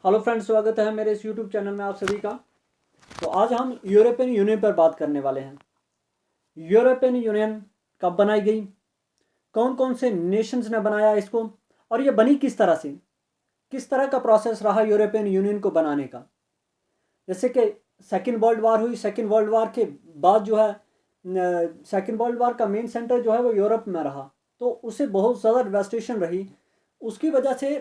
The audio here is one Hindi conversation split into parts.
हेलो फ्रेंड्स, स्वागत है मेरे इस यूट्यूब चैनल में आप सभी का। तो आज हम यूरोपियन यूनियन पर बात करने वाले हैं। यूरोपियन यूनियन कब बनाई गई, कौन कौन से नेशंस ने बनाया इसको, और ये बनी किस तरह से, किस तरह का प्रोसेस रहा यूरोपियन यूनियन को बनाने का। जैसे कि सेकेंड वर्ल्ड वार हुई, सेकेंड वर्ल्ड वार के बाद जो है सेकेंड वर्ल्ड वार का मेन सेंटर जो है वो यूरोप में रहा, तो उससे बहुत ज़्यादा डिवास्टेशन रही। उसकी वजह से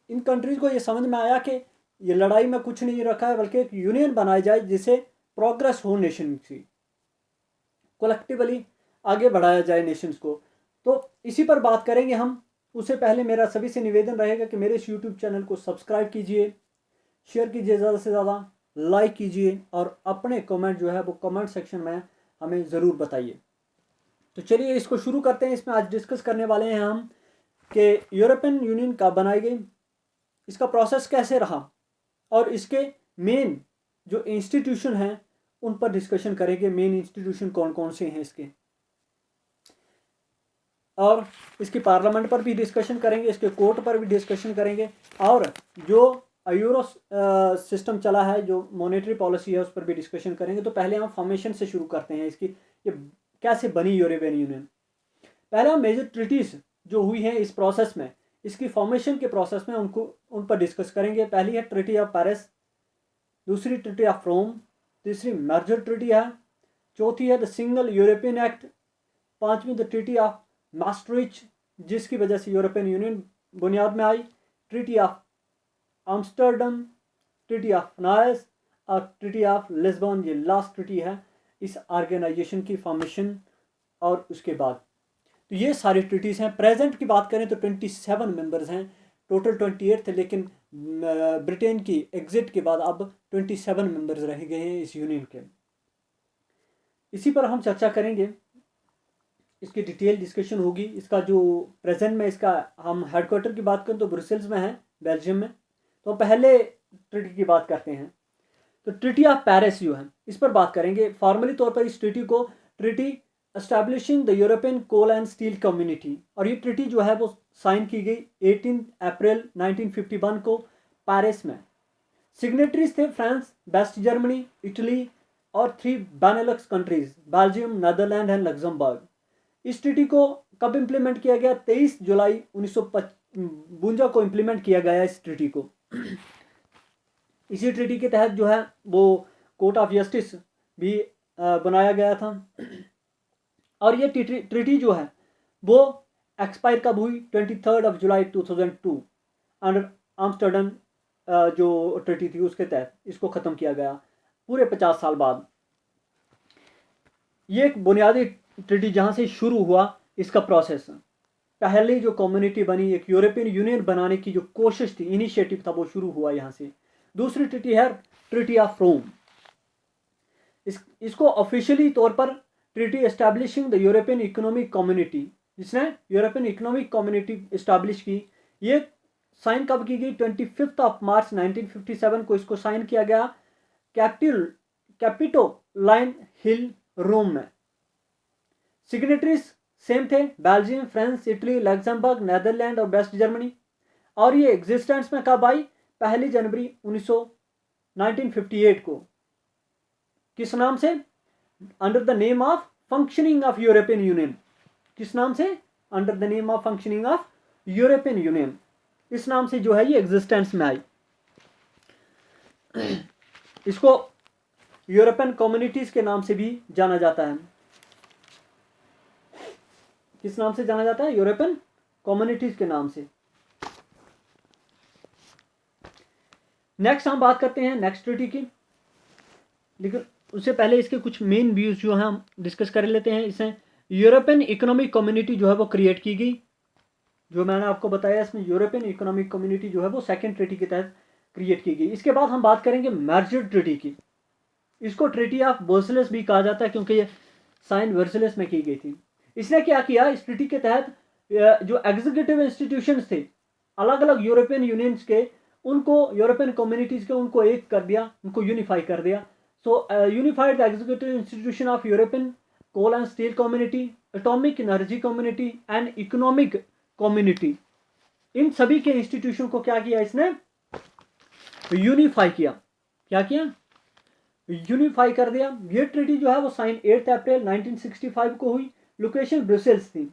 इन कंट्रीज़ को ये समझ में आया कि ये लड़ाई में कुछ नहीं रखा है, बल्कि एक यूनियन बनाई जाए जिससे प्रोग्रेस हो नेशन की, कलेक्टिवली आगे बढ़ाया जाए नेशंस को। तो इसी पर बात करेंगे हम। उससे पहले मेरा सभी से निवेदन रहेगा कि मेरे इस यूट्यूब चैनल को सब्सक्राइब कीजिए, शेयर कीजिए ज़्यादा से ज़्यादा, लाइक कीजिए और अपने कमेंट जो है वो कमेंट सेक्शन में हमें ज़रूर बताइए। तो चलिए इसको शुरू करते हैं। इसमें आज डिस्कस करने वाले हैं हम कि यूरोपियन यूनियन कब बनाई गई, इसका प्रोसेस कैसे रहा, और इसके मेन जो इंस्टीट्यूशन हैं उन पर डिस्कशन करेंगे। मेन इंस्टीट्यूशन कौन कौन से हैं इसके, और इसकी पार्लियामेंट पर भी डिस्कशन करेंगे, इसके कोर्ट पर भी डिस्कशन करेंगे, और जो यूरो सिस्टम चला है, जो मॉनेटरी पॉलिसी है, उस पर भी डिस्कशन करेंगे। तो पहले हम फॉर्मेशन से शुरू करते हैं इसकी, ये कैसे बनी यूरोपियन यूनियन। पहले हम मेजर ट्रिटीज जो हुई हैं इस प्रोसेस में, इसकी फॉर्मेशन के प्रोसेस में उन पर डिस्कस करेंगे। पहली है ट्रिटी ऑफ पेरिस, दूसरी ट्रिटी ऑफ रोम, तीसरी मर्जर ट्रिटी है, चौथी है द सिंगल यूरोपियन एक्ट, पांचवी द ट्रिटी ऑफ maastricht जिसकी वजह से यूरोपियन यूनियन बुनियाद में आई, treaty of Amsterdam, treaty of Nice और ट्रिटी ऑफ लिस्बन। ये लास्ट ट्रिटी है इस ऑर्गेनाइजेशन की फॉर्मेशन और उसके बाद। तो ये सारी ट्रिटीज़ हैं। प्रेजेंट की बात करें तो 27 मेंबर्स हैं, टोटल 28 थे, लेकिन ब्रिटेन की एग्जिट के बाद अब 27 मेंबर्स रह गए हैं इस यूनियन के। इसी पर हम चर्चा करेंगे, इसकी डिटेल डिस्कशन होगी। इसका जो प्रेजेंट में इसका हम हेडक्वार्टर की बात करें तो ब्रुसेल्स में है, बेल्जियम में। तो पहले ट्रिटी की बात करते हैं। तो ट्रिटी ऑफ पेरिस जो है इस पर बात करेंगे। फॉर्मली तौर पर इस ट्रिटी को treaty establishing the European coal and steel community, और ये ट्रिटी जो है वो साइन की गई 18 अप्रैल 1951 को पेरिस में। सिग्नेटरीज थे फ्रांस, वेस्ट जर्मनी, इटली और 3 Benelux countries, Belgium, Netherlands and Luxembourg. इस ट्रिटी को कब इम्प्लीमेंट किया गया? 23 जुलाई 1952 को इम्प्लीमेंट किया गया इस ट्रिटी को। इसी ट्रिटी के तहत जो है वो कोर्ट ऑफ जस्टिस भी बनाया गया था। और ये ट्रिटी जो है वो एक्सपायर कब हुई? 23 जुलाई 2002 अंडर आम्स्टर्डम जो ट्रिटी थी उसके तहत इसको ख़त्म किया गया, पूरे 50 साल बाद। ये एक बुनियादी ट्रिटी जहाँ से शुरू हुआ इसका प्रोसेस। पहली जो कम्युनिटी बनी, एक यूरोपियन यूनियन बनाने की जो कोशिश थी, इनिशिएटिव था, वो शुरू हुआ यहाँ से। दूसरी ट्रिटी है ट्रिटी ऑफ रोम। इसको ऑफिशियली तौर पर treaty establishing the European economic community, जिसने यूरोपियन इकोनॉमिक कम्युनिटी इस्टेब्लिश की, ये साइन कब की गई? 25 मार्च 1957 को इसको साइन किया गया कैपिटो लाइन हिल, रोम में। सिग्नेटरीज सेम थे, Belgium, France, Italy, Luxembourg, Netherlands और वेस्ट जर्मनी। और ये एग्जिस्टेंस में कब आई? 1 जनवरी 1958 को। किस नाम से? Under the name of functioning of European union. किस नाम से? Under the name of functioning of European union. इस नाम से जो है ये एग्जिस्टेंस में आई। इसको यूरोपियन कम्युनिटीज के नाम से भी जाना जाता है। किस नाम से जाना जाता है? यूरोपियन कम्युनिटीज के नाम से। नेक्स्ट हम बात करते हैं नेक्स्ट ट्रिटी की, लेकिन उससे पहले इसके कुछ मेन व्यूज जो हैं हम डिस्कस कर लेते हैं। इसमें यूरोपियन इकोनॉमिक कम्युनिटी जो है वो क्रिएट की गई, जो मैंने आपको बताया। इसमें यूरोपियन इकोनॉमिक कम्युनिटी जो है वो सेकेंड ट्रिटी के तहत क्रिएट की गई। इसके बाद हम बात करेंगे मर्जर ट्रिटी की। इसको ट्रिटी ऑफ वर्सलेस भी कहा जाता है, क्योंकि ये साइन वर्सलेस में की गई थी। इसने क्या किया? इस ट्रिटी के तहत जो एग्जीक्यूटिव इंस्टीट्यूशंस थे अलग अलग यूरोपियन यूनियंस के, उनको यूरोपियन कम्युनिटीज के उनको एक कर दिया, उनको यूनिफाई कर दिया। So unified the executive institution of European coal and steel community, atomic energy community and economic community. इन सभी के इंस्टीट्यूशन को क्या किया इसने? यूनिफाई किया। क्या किया? यूनिफाई कर दिया। ये ट्रीटी जो है वो साइन 8 अप्रैल 1965 को हुई। लोकेशन ब्रुसेल्स थी,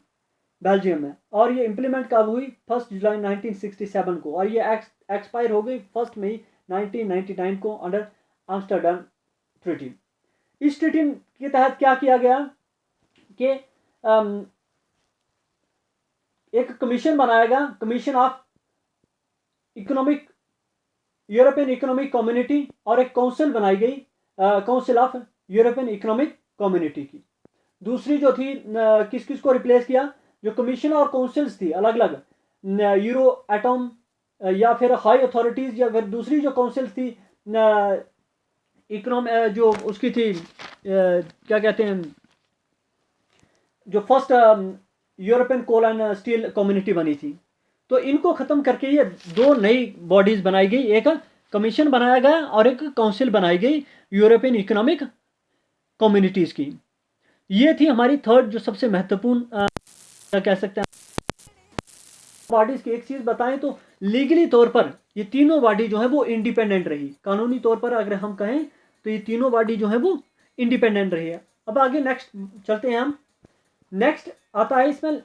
बेल्जियम में। और ये इंप्लीमेंट कब हुई? 1 जुलाई 1967 को। और ये एक्सपायर हो गई 1 मई 1999 को अंडर आम्स्टरडम ट्रीटी। इस ट्रीटी के तहत क्या किया गया कि एक कमीशन बनाया गया, commission of economic, European economic community, और एक काउंसिल बनाई गई, council of European economic community की। दूसरी जो थी, किस किस को रिप्लेस किया? जो कमीशन और काउंसिल्स थी अलग अलग, यूरो एटम या फिर हाई अथॉरिटीज, या फिर दूसरी जो काउंसिल्स थी जो उसकी थी, क्या कहते हैं, जो first European coal and steel community बनी थी। तो इनको ख़त्म करके ये दो नई बॉडीज़ बनाई गई, एक कमीशन बनाया गया और एक काउंसिल बनाई गई यूरोपियन इकोनॉमिक कम्युनिटीज़ की। ये थी हमारी थर्ड जो सबसे महत्वपूर्ण कह सकते हैं बॉडीज़ की। एक चीज़ बताएं तो लीगली तौर पर ये तीनों बॉडी जो है वो इंडिपेंडेंट रही। कानूनी तौर पर अगर हम कहें तो ये तीनों बॉडी जो है वो इंडिपेंडेंट रही है। अब आगे नेक्स्ट चलते हैं हम। नेक्स्ट आता है इसमें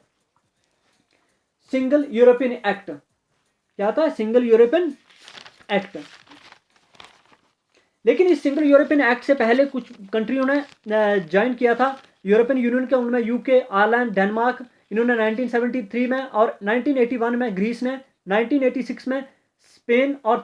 सिंगल यूरोपियन एक्ट। क्या आता है? Single European act. लेकिन इस सिंगल यूरोपियन एक्ट से पहले कुछ कंट्रियों ने ज्वाइन किया था यूरोपियन यूनियन के। उनमें यूके, आयरलैंड, डेनमार्क, इन्होंने 1973 में, और 1981 में ग्रीस ने, 1986 में स्पेन और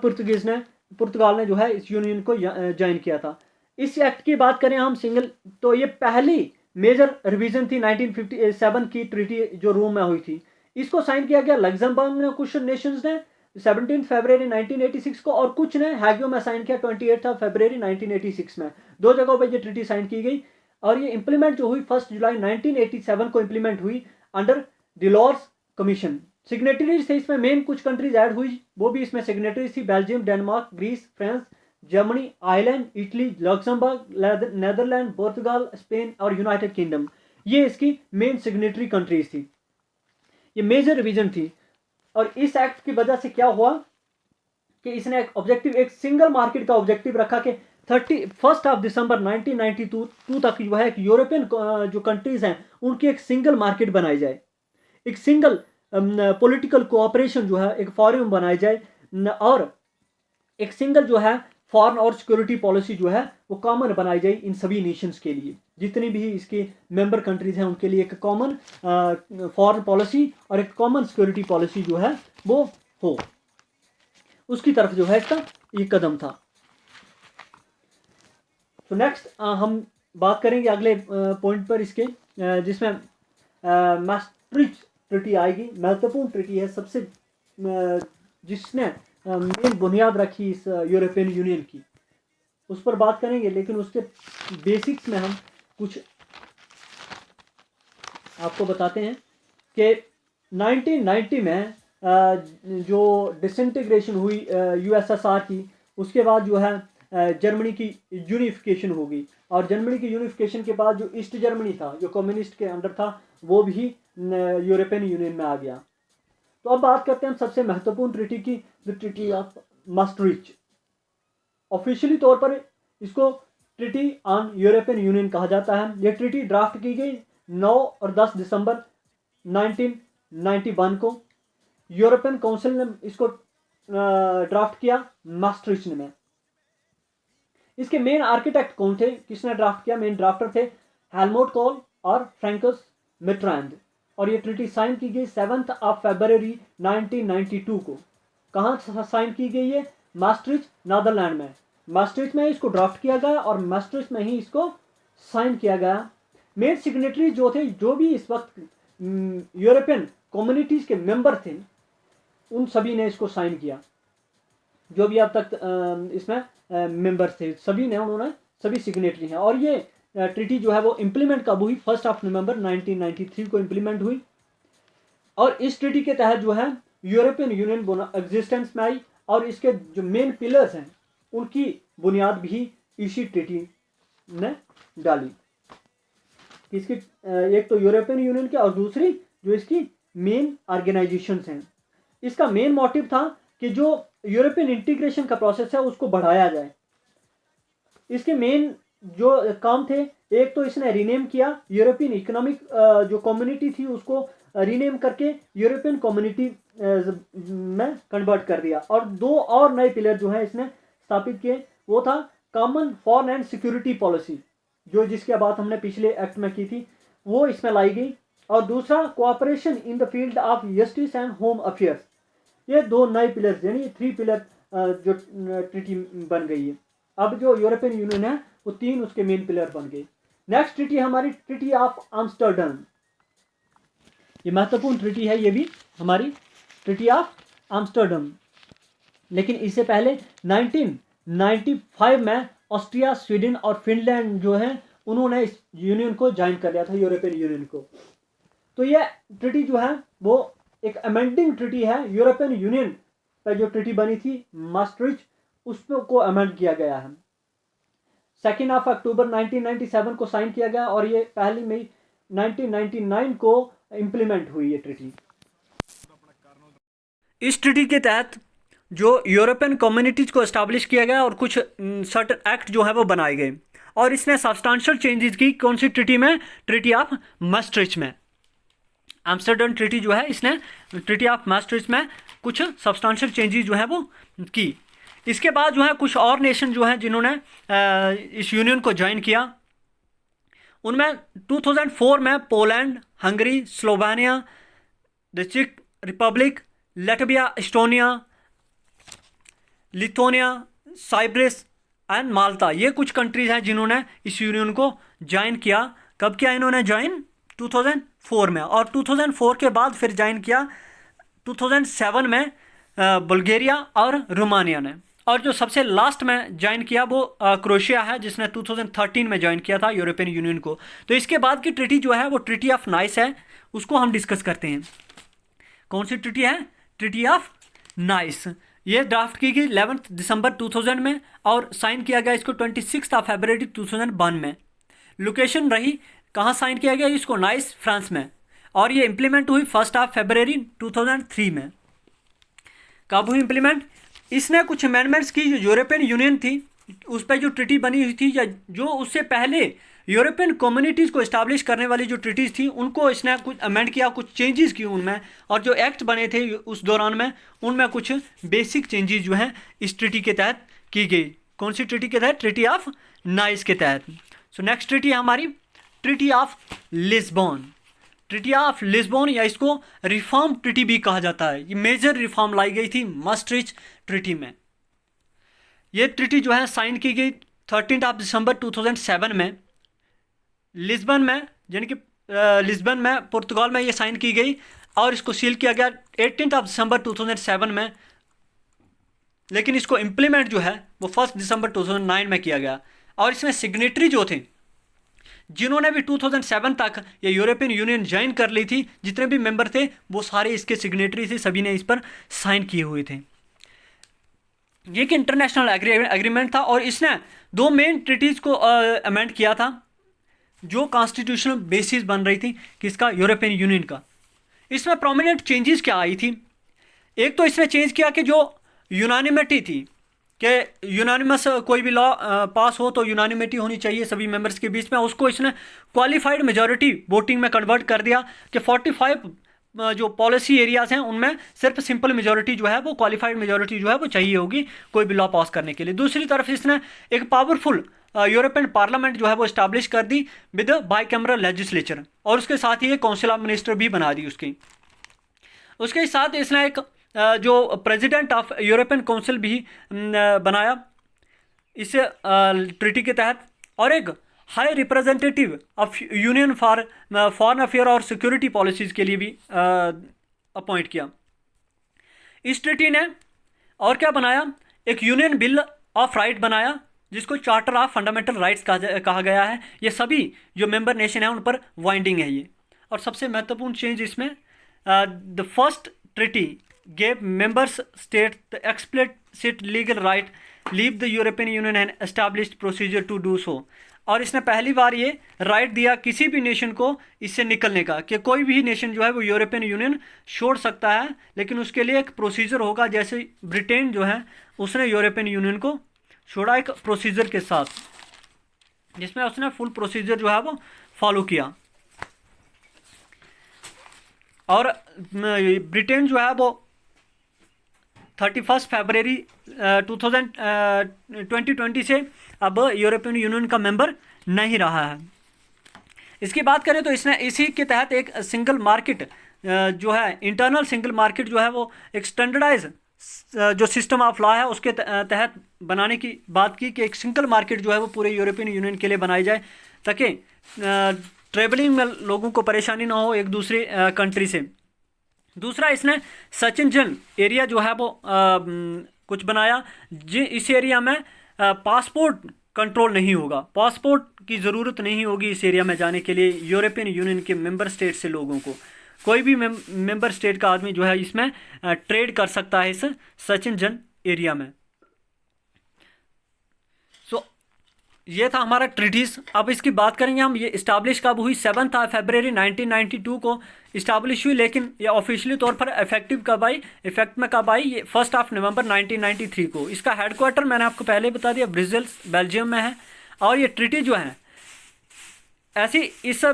पुर्तगाल ने जो है इस यूनियन को ज्वाइन किया था। इस एक्ट की बात करें हम सिंगल, तो ये पहली मेजर रिवीजन थी 1957 की ट्रीटी जो रोम में हुई थी। इसको साइन किया गया लग्जमबर्ग ने, कुछ नेशंस ने 17 फरवरी 1986 को, और कुछ ने हैगो में साइन किया 28 फरवरी 1986 में। दो जगहों पर ये ट्रीटी साइन की गई। और ये इंप्लीमेंट जो हुई 1 जुलाई 1987 को इंप्लीमेंट हुई अंडर डिलोर्स कमीशन। सिग्नेटरीज थे इसमें, मेन कुछ कंट्रीज ऐड हुई, वो भी इसमें सिग्नेटरीज थी: Belgium, Denmark, Greece, France, Germany, Ireland, Italy, Luxembourg, Netherlands, Portugal, Spain और यूनाइटेड किंगडम। ये इसकी मेन सिग्नेटरी कंट्रीज थी। ये मेजर रिवीजन थी। और इस एक्ट की वजह से क्या हुआ कि इसने एक ऑब्जेक्टिव, एक सिंगल मार्केट का ऑब्जेक्टिव रखा कि 31 दिसंबर 1992 तक जो है यूरोपियन जो कंट्रीज हैं उनकी एक सिंगल मार्केट बनाई जाए, एक सिंगल पॉलिटिकल कोऑपरेशन जो है एक फॉरम बनाई जाए, और एक सिंगल जो है फॉरेन और सिक्योरिटी पॉलिसी जो है वो कॉमन बनाई जाए इन सभी नेशंस के लिए। जितनी भी इसके मेंबर कंट्रीज हैं उनके लिए एक कॉमन फॉरेन पॉलिसी और एक कॉमन सिक्योरिटी पॉलिसी जो है वो हो, उसकी तरफ जो है इसका ये कदम था। तो नेक्स्ट हम बात करेंगे अगले पॉइंट पर इसके, जिसमें maastricht ट्रीटी आएगी। महत्वपूर्ण ट्रीटी है सबसे, जिसने मेन बुनियाद रखी इस यूरोपियन यूनियन की, उस पर बात करेंगे। लेकिन उसके बेसिक्स में हम कुछ आपको बताते हैं कि 1990 में जो डिसइंटीग्रेशन हुई यूएसएसआर की, उसके बाद जो है जर्मनी की यूनिफिकेशन होगी। और जर्मनी की यूनिफिकेशन के बाद जो ईस्ट जर्मनी था जो कम्युनिस्ट के अंडर था वो भी यूरोपियन यूनियन में आ गया। तो अब बात करते हैं हम सबसे महत्वपूर्ण ट्रीटी की, the treaty of maastricht। Officially तौर पर इसको ट्रीटी ऑन यूरोपियन यूनियन कहा जाता है। यह ट्रीटी ड्राफ्ट की गई 9 और 10 दिसंबर 1991 को। यूरोपियन काउंसिल ने इसको ड्राफ्ट किया maastricht में। इसके मेन आर्किटेक्ट कौन थे, किसने ड्राफ्ट किया? मेन ड्राफ्टर थे हेलमुट कोल और फ्रैंकस मिट्रांड। और ये ट्रीटी साइन की गई 7 फरवरी 1992 को। कहाँ साइन की गई है? maastricht, नीदरलैंड में। maastricht में इसको ड्राफ्ट किया गया और maastricht में ही इसको साइन किया गया। मेन सिग्नेटरी जो थे, जो भी इस वक्त यूरोपियन कम्युनिटीज के मेंबर थे, उन सभी ने इसको साइन किया। जो भी अब तक इसमें मेंबर्स थे सभी ने, उन्होंने सभी सिग्नेटरी हैं। और ये ट्रीटी जो है वो इम्प्लीमेंट कब हुई? 1 नवंबर 1993 को इम्प्लीमेंट हुई। और इस ट्रीटी के तहत जो है यूरोपियन यूनियन एग्जिस्टेंस में आई। और इसके जो मेन पिलर्स हैं उनकी बुनियाद भी इसी ट्रीटी ने डाली। इसकी एक तो यूरोपियन यूनियन के, और दूसरी जो इसकी मेन ऑर्गेनाइजेशंस हैं। इसका मेन मोटिव था कि जो यूरोपियन इंटीग्रेशन का प्रोसेस है उसको बढ़ाया जाए। इसके मेन जो काम थे, एक तो इसने रीनेम किया, यूरोपियन इकोनॉमिक जो कम्युनिटी थी उसको रीनेम करके यूरोपियन कम्युनिटी में कन्वर्ट कर दिया। और दो और नए पिलर जो है इसने स्थापित किए, वो था common foreign and security policy, जो जिसके बात हमने पिछले एक्ट में की थी, वो इसमें लाई गई। और दूसरा cooperation in the field of justice and home affairs. ये दो नए पिलर यानी 3 पिलर जो ट्रीटी बन गई है। अब जो यूरोपियन यूनियन है वो 3 उसके मेन पिलर बन गए। नेक्स्ट ट्रीटी हमारी ट्रीटी ऑफ आम्स्टरडम। ये महत्वपूर्ण ट्रीटी है, ये भी हमारी ट्रीटी ऑफ आम्स्टरडम। लेकिन इससे पहले 1995 में ऑस्ट्रिया, स्वीडन और फिनलैंड जो है उन्होंने इस यूनियन को ज्वाइन कर लिया था, यूरोपियन यूनियन को। तो ये ट्रीटी जो है वो एक अमेंडिंग ट्रीटी है। यूरोपियन यूनियन पर जो ट्रीटी बनी थी maastricht, उसको अमेंड किया गया है। 2 अक्टूबर 1997 को साइन किया गया और ये 1 मई 1999 को इम्प्लीमेंट हुई ये ट्रीटी। इस ट्रीटी के तहत जो यूरोपियन कम्युनिटीज़ को एस्टैब्लिश किया गया और कुछ सर्टेन एक्ट जो है वो बनाए गए। और इसने सब्सटेंशियल चेंजेस की कौन सी ट्रीटी में? ट्रीटी ऑफ maastricht में। आम्स्टरडम ट्रीटी जो है इसने ट्रीटी ऑफ maastricht में कुछ सब्सटेंशियल चेंजेस जो है वो की। इसके बाद जो है कुछ और नेशन जो हैं जिन्होंने इस यूनियन को ज्वाइन किया, उनमें 2004 में पोलैंड, हंगरी, स्लोवेनिया, द चेक Republic, Latvia, Estonia, Lithuania, Cyprus and Malta, ये कुछ कंट्रीज हैं जिन्होंने इस यूनियन को ज्वाइन किया। कब किया इन्होंने ज्वाइन? 2004 में। और 2004 के बाद फिर ज्वाइन किया 2007 में बुल्गारिया और रोमानिया ने। और जो सबसे लास्ट में ज्वाइन किया वो क्रोएशिया है, जिसने 2013 में ज्वाइन किया था यूरोपियन यूनियन को। तो इसके बाद की ट्रीटी जो है वो ट्रीटी ऑफ नाइस है, उसको हम डिस्कस करते हैं। कौन सी ट्रीटी है? Treaty of nice. ये ड्राफ्ट की गई 11 दिसंबर 2000 में और साइन किया गया इसको 26 फरवरी 2001 में। लोकेशन रही कहाँ साइन किया गया? इसको नाइस, फ्रांस में। और ये इम्प्लीमेंट हुई 1 फरवरी 2003 में। कब हुई इम्प्लीमेंट? इसने कुछ अमेंडमेंट्स की। जो यूरोपियन यूनियन थी उस पर जो ट्रीटी बनी हुई थी, या जो उससे पहले यूरोपियन कम्युनिटीज़ को इस्टेब्लिश करने वाली जो ट्रीटीज़ थी उनको इसने कुछ अमेंड किया, कुछ चेंजेस की उनमें। और जो एक्ट बने थे उस दौरान में उनमें कुछ बेसिक चेंजेस जो हैं इस ट्रीटी के तहत की गई। कौन सी ट्रीटी के तहत? ट्रीटी ऑफ नाइस के तहत। सो नेक्स्ट ट्रीटी है हमारी treaty of Lisbon. Treaty of Lisbon, या इसको रिफॉर्म ट्रीटी भी कहा जाता है। ये मेजर रिफॉर्म लाई गई थी maastricht ट्रीटी में। ये ट्रीटी जो है साइन की गई 13 दिसंबर 2007 में लिस्बन में, यानी कि लिस्बन में, पुर्तगाल में ये साइन की गई। और इसको सील किया गया 18 दिसंबर 2007 में। लेकिन इसको इम्प्लीमेंट जो है वो 1 दिसंबर 2009 में किया गया। और इसमें सिग्नेटरी जो थे, जिन्होंने भी 2007 तक ये यूरोपियन यूनियन ज्वाइन कर ली थी, जितने भी मेंबर थे वो सारे इसके सिग्नेटरी थे, सभी ने इस पर साइन किए हुए थे। ये एक इंटरनेशनल एग्रीमेंट था और इसने 2 मेन ट्रीटीज़ को अमेंड किया था, जो कॉन्स्टिट्यूशनल बेसिस बन रही थी किसका? यूरोपियन यूनियन का। इसमें प्रोमिनेंट चेंजेस क्या आई थी? एक तो इसने चेंज किया कि जो यूनानिमिटी थी, कि यूनानिमस कोई भी लॉ पास हो तो यूनानिमिटी होनी चाहिए सभी मेंबर्स के बीच में, उसको इसने क्वालिफाइड मेजॉरिटी वोटिंग में कन्वर्ट कर दिया कि 45 जो पॉलिसी एरियाज़ हैं उनमें सिर्फ सिंपल मेजॉरिटी जो है वो, क्वालिफाइड मेजॉरिटी जो है वो चाहिए होगी कोई भी लॉ पास करने के लिए। दूसरी तरफ इसने एक पावरफुल यूरोपियन पार्लियामेंट जो है वो इस्टेब्लिश कर दी विद बाइकैमरल लेजिस्लेचर, और उसके साथ ही एक काउंसिल ऑफ मिनिस्टर भी बना दी उसके साथ इसने एक जो प्रेसिडेंट ऑफ यूरोपियन काउंसिल भी बनाया इस ट्रीटी के तहत, और एक high representative of union for foreign affair और सिक्योरिटी पॉलिसीज़ के लिए भी अपॉइंट किया। इस ट्रीटी ने और क्या बनाया? एक यूनियन बिल ऑफ राइट बनाया, जिसको चार्टर ऑफ फंडामेंटल राइट्स कहा गया है। ये सभी जो मेंबर नेशन है उन पर वाइंडिंग है ये। और सबसे महत्वपूर्ण चेंज इसमें the first treaty gave members state the explicit legal right leave the European Union and established procedure to do so। और इसने पहली बार ये राइट दिया किसी भी नेशन को इससे निकलने का, कि कोई भी नेशन जो है वो यूरोपियन यूनियन छोड़ सकता है, लेकिन उसके लिए एक प्रोसीजर होगा। जैसे ब्रिटेन जो है उसने यूरोपियन यूनियन को छोड़ा एक प्रोसीजर के साथ, जिसमें उसने फुल प्रोसीजर जो है वो फॉलो किया। और ब्रिटेन जो है वो 31 फरवरी 2020 से अब यूरोपियन यूनियन का मेंबर नहीं रहा है। इसकी बात करें तो इसने इसी के तहत एक सिंगल मार्केट जो है, इंटरनल सिंगल मार्केट जो है वो एक स्टैंडर्डाइज जो सिस्टम ऑफ लॉ है उसके तहत बनाने की बात की, कि एक सिंगल मार्केट जो है वो पूरे यूरोपियन यूनियन के लिए बनाई जाए, ताकि ट्रेवलिंग में लोगों को परेशानी ना हो एक दूसरे कंट्री से। दूसरा, इसने सर्च इंजन एरिया जो है वो कुछ बनाया, इस एरिया में पासपोर्ट कंट्रोल नहीं होगा, पासपोर्ट की ज़रूरत नहीं होगी इस एरिया में जाने के लिए यूरोपियन यूनियन के मेंबर स्टेट से लोगों को। कोई भी मेंबर स्टेट का आदमी जो है इसमें ट्रेड कर सकता है इस सर्च इंजन एरिया में। सो ये था हमारा ट्रीटीज। अब इसकी बात करेंगे हम, ये इस्टाब्लिश कब हुई? 7 फरवरी 1992 को इस्टाब्लिश हुई, लेकिन ये ऑफिशियली तौर पर इफेक्टिव कब आई, इफेक्ट में कब आई? ये 1 नवंबर 1993 को। इसका हेडक्वार्टर मैंने आपको पहले बता दिया ब्रिसेल्स बेल्जियम में है। और ये ट्रीटी जो है ऐसी इस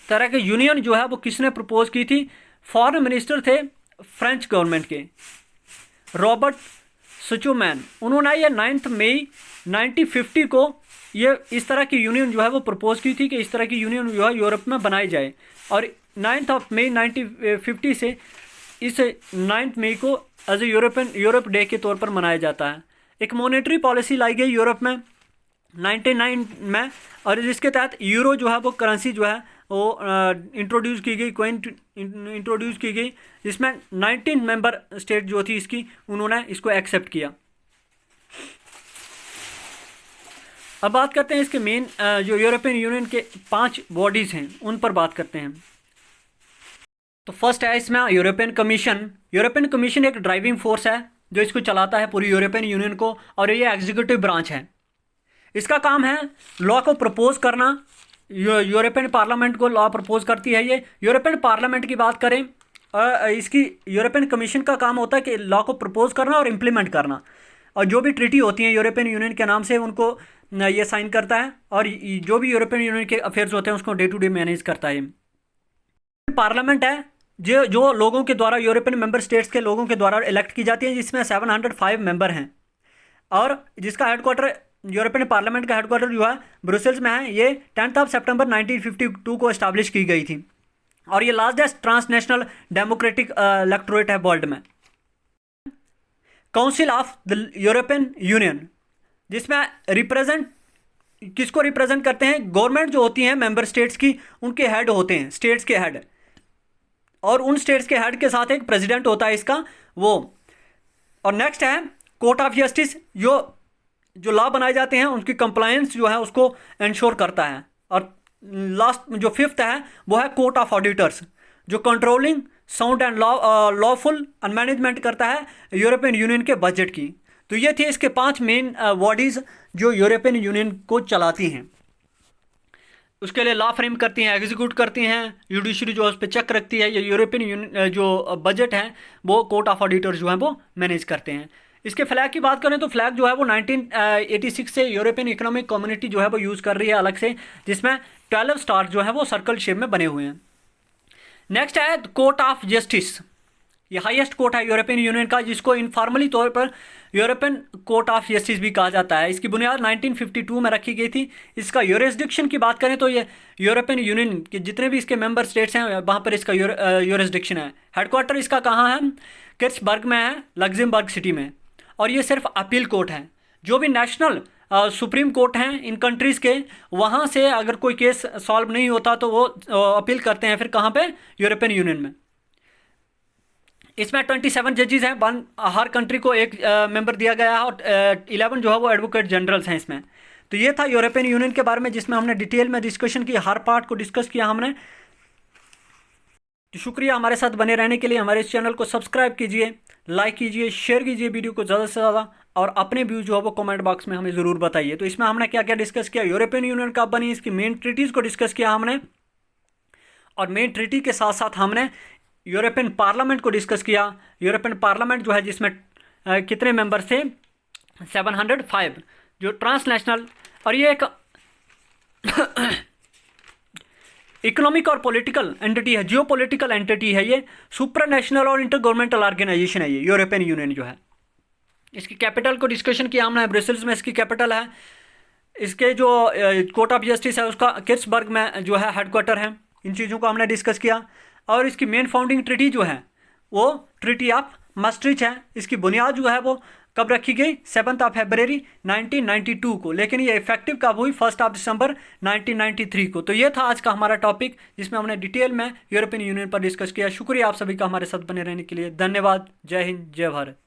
तरह के यूनियन जो है वो किसने प्रपोज की थी? फॉरेन मिनिस्टर थे फ्रेंच गवर्नमेंट के, रॉबर्ट सुचुमैन। उन्होंने ये 9 मई 1950 को ये इस तरह की यूनियन जो है वो प्रपोज की थी, कि इस तरह की यूनियन जो है यूरोप में बनाई जाए। और 9 मई 1950 से इस 9 मई को एज ए यूरोप डे के तौर पर मनाया जाता है। एक मॉनेटरी पॉलिसी लाई गई यूरोप में 99 में, और जिसके तहत यूरो जो है वो करेंसी जो है वो इंट्रोड्यूस की गई, कॉइन इंट्रोड्यूस की गई, जिसमें 19 मेंबर स्टेट जो थी इसकी, उन्होंने इसको एक्सेप्ट किया। अब बात करते हैं इसके मेन जो यूरोपियन यूनियन के 5 बॉडीज़ हैं उन पर बात करते हैं। तो फर्स्ट है इसमें यूरोपियन कमीशन। यूरोपियन कमीशन एक ड्राइविंग फोर्स है जो इसको चलाता है पूरी यूरोपियन यूनियन को, और ये एग्जीक्यूटिव ब्रांच है। इसका काम है लॉ को प्रपोज करना। यूरोपियन पार्लियामेंट को लॉ प्रपोज करती है ये। यूरोपियन पार्लियामेंट की बात करें, इसकी यूरोपियन कमीशन का काम होता है कि लॉ को प्रपोज करना और इम्प्लीमेंट करना, और जो भी ट्रीटी होती हैं यूरोपियन यूनियन के नाम से उनको ये साइन करता है, और जो भी यूरोपियन यूनियन के अफेयर्स होते हैं उसको डे टू डे मैनेज करता है। पार्लियामेंट है जो लोगों के द्वारा, यूरोपियन मेंबर स्टेट्स के लोगों के द्वारा इलेक्ट की जाती है, जिसमें 705 मेंबर हैं, और जिसका हेडक्वार्टर, यूरोपियन पार्लियामेंट का हेडक्वार्टर जो है ब्रुसेल्स में है। ये 10 सितंबर 1952 को इस्टाब्लिश की गई थी, और ये लार्जेस्ट ट्रांसनेशनल डेमोक्रेटिक इलेक्टोरेट है वर्ल्ड में। Council of the European union, जिसमें किसको रिप्रेजेंट करते हैं? गवर्नमेंट जो होती हैं मेंबर स्टेट्स की, उनके हेड होते हैं, स्टेट्स के हेड, और उन स्टेट्स के हेड के साथ एक प्रेसिडेंट होता है इसका वो। और नेक्स्ट है कोर्ट ऑफ जस्टिस, जो लॉ बनाए जाते हैं उनकी कंप्लायंस जो है उसको इंश्योर करता है। और लास्ट जो 5th है वो है कोर्ट ऑफ ऑडिटर्स, जो controlling sound and lawful management करता है यूरोपियन यूनियन के बजट की। तो ये थी इसके 5 मेन बॉडीज़ जो यूरोपियन यूनियन को चलाती हैं, उसके लिए लॉ फ्रेम करती हैं, एग्जीक्यूट करती हैं, जुडिशरी जो है उस पर चेक रखती है। ये यूरोपियन यूनियन जो बजट है वो कोर्ट ऑफ ऑडिटर्स जो है वो मैनेज करते हैं। इसके फ्लैग की बात करें तो फ्लैग जो है वो 1986 से यूरोपियन इकोनॉमिक कम्युनिटी जो है वो यूज़ कर रही है अलग से, जिसमें 12 स्टार जो है वो सर्कल शेप में बने हुए हैं। नेक्स्ट है कोर्ट ऑफ जस्टिस। ये हाईएस्ट कोर्ट है यूरोपियन यूनियन का, जिसको इनफॉर्मली तौर पर यूरोपियन कोर्ट ऑफ जस्टिस भी कहा जाता है। इसकी बुनियाद 1952 में रखी गई थी। इसका यूरिसडिक्शन की बात करें तो ये यूरोपियन यूनियन के जितने भी इसके मेंबर स्टेट्स हैं वहाँ पर इसका यूरिसडिक्शन है। हेडक्वार्टर इसका कहाँ है? किर्चबर्ग में है, लग्जमबर्ग सिटी में। और ये सिर्फ अपील कोर्ट है। जो भी नेशनल सुप्रीम कोर्ट हैं इन कंट्रीज़ के, वहाँ से अगर कोई केस सॉल्व नहीं होता तो वो अपील करते हैं फिर कहाँ पे? यूरोपियन यूनियन में। इसमें 27 जजेस हैं, हर कंट्री को एक मेंबर दिया गया है, और 11 जो है वो एडवोकेट जनरल्स हैं इसमें। तो ये था यूरोपियन यूनियन के बारे में, जिसमें हमने डिटेल में डिस्कशन की, हर पार्ट को डिस्कस किया हमने। तो शुक्रिया हमारे साथ बने रहने के लिए। हमारे इस चैनल को सब्सक्राइब कीजिए, लाइक कीजिए, शेयर कीजिए वीडियो को ज़्यादा से ज़्यादा, और अपने व्यूज जो है वो कमेंट बॉक्स में हमें ज़रूर बताइए। तो इसमें हमने क्या क्या डिस्कस किया, यूरोपियन यूनियन कब बनी, इसकी मेन ट्रीटीज़ को डिस्कस किया हमने, और मेन ट्रीटी के साथ साथ हमने यूरोपियन पार्लियामेंट को डिस्कस किया। यूरोपियन पार्लियामेंट जो है जिसमें कितने मेंबर थे, 705, जो ट्रांसनेशनल, और ये एक इकोनॉमिक और पॉलिटिकल एंटिटी है, जियो पॉलिटिकल एंटिटी है, ये सुपर नेशनल और इंटर गवर्नमेंटल ऑर्गेनाइजेशन है ये यूरोपियन यूनियन जो है। इसकी कैपिटल को डिस्कशन किया हमने, ब्रसेल्स में इसकी कैपिटल है। इसके जो कोर्ट ऑफ जस्टिस है उसका किर्चबर्ग में जो है हेडक्वार्टर है। इन चीज़ों को हमने डिस्कस किया। और इसकी मेन फाउंडिंग ट्रीटी जो है वो ट्रीटी ऑफ maastricht है। इसकी बुनियाद जो है वो कब रखी गई, 7 फरवरी 1992 को, लेकिन ये इफेक्टिव कब हुई, 1 दिसंबर 1993 को। तो ये था आज का हमारा टॉपिक जिसमें हमने डिटेल में यूरोपियन यूनियन पर डिस्कस किया। शुक्रिया आप सभी का हमारे साथ बने रहने के लिए। धन्यवाद। जय हिंद, जय भारत।